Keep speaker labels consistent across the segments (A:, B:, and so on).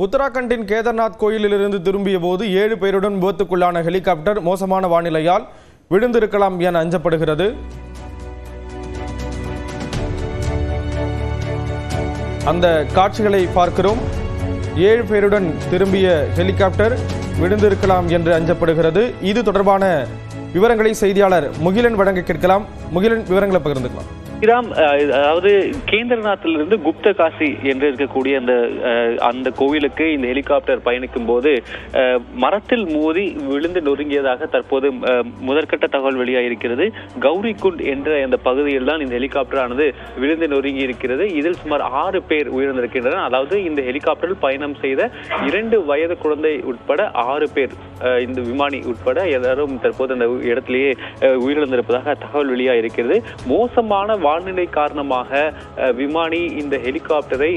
A: உத்தராகண்டின் கேதார்நாத் கோயிலிலிருந்து திரும்பிய போது 7 பேருடன் விபத்துக்குள்ளான ஹெலிகாப்டர் மோசமான வானிலையால் விழுந்திருக்கலாம் என அஞ்சப்படுகிறது. அந்த காட்சிகளை பார்க்கிறோம். 7 பேருடன் திரும்பிய ஹெலிகாப்டர் விழுந்திருக்கலாம் என்று அஞ்சப்படுகிறது. இது தொடர்பான விவரங்களை செய்தியாளர் முகிலன் வழங்க கேட்கலாம். முகிலன், விவரங்களை பகிர்ந்துக்கலாம்.
B: அதாவது கேந்திரநாத்திலிருந்து குப்த காசி என்று இருக்கக்கூடிய அந்த கோவிலுக்கு இந்த ஹெலிகாப்டர் பயணிக்கும் போது மரத்தில் மோதி விழுந்து நொறுங்கியதாக தற்போது முதற்கட்ட தகவல் வெளியாகிருக்கிறது. கௌரிகுண்ட் என்ற அந்த பகுதியில் தான் இந்த ஹெலிகாப்டர் ஆனது விழுந்து நொறுங்கி இருக்கிறது. இதில் சுமார் 6 பேர் உயிரிழந்திருக்கின்றனர். அதாவது இந்த ஹெலிகாப்டரில் பயணம் செய்த 2 வயது குழந்தை உட்பட 6 பேர், இந்த விமானி உட்பட எல்லாரும் தற்போது அந்த இடத்திலேயே உயிரிழந்திருப்பதாக தகவல் வெளியாகிருக்கிறது. மோசமான வானிலை காரணமாக விமானி இந்த ஹெலிகாப்டரை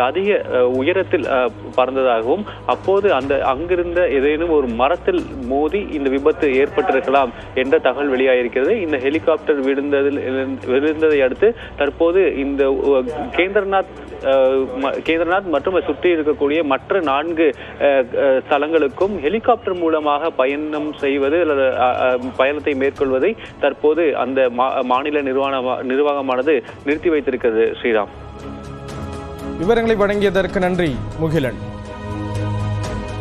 B: அதிக உயரத்தில் பறந்ததாகவும் அப்போது அங்கிருந்த ஏதேனும் ஒரு மரத்தில் மோதி இந்த விபத்து ஏற்பட்டிருக்கலாம் என்ற தகவல் வெளியாகிருக்கிறது. இந்த ஹெலிகாப்டர் விழுந்ததை அடுத்து தற்போது இந்த கேந்திரநாத் மற்றும் சுற்றி இருக்கக்கூடிய மற்ற 4 ஸ்தலங்களுக்கும் ஹெலிகாப்டர் மூலமாக பயணம் செய்வது அல்லது பயணத்தை மேற்கொள்வதை தற்போது அந்த மாநில நிர்வாகமானது நிறுத்தி வைத்திருக்கிறது. ஸ்ரீராம்,
A: விவரங்களை வழங்கியதற்கு நன்றி முகிலன்.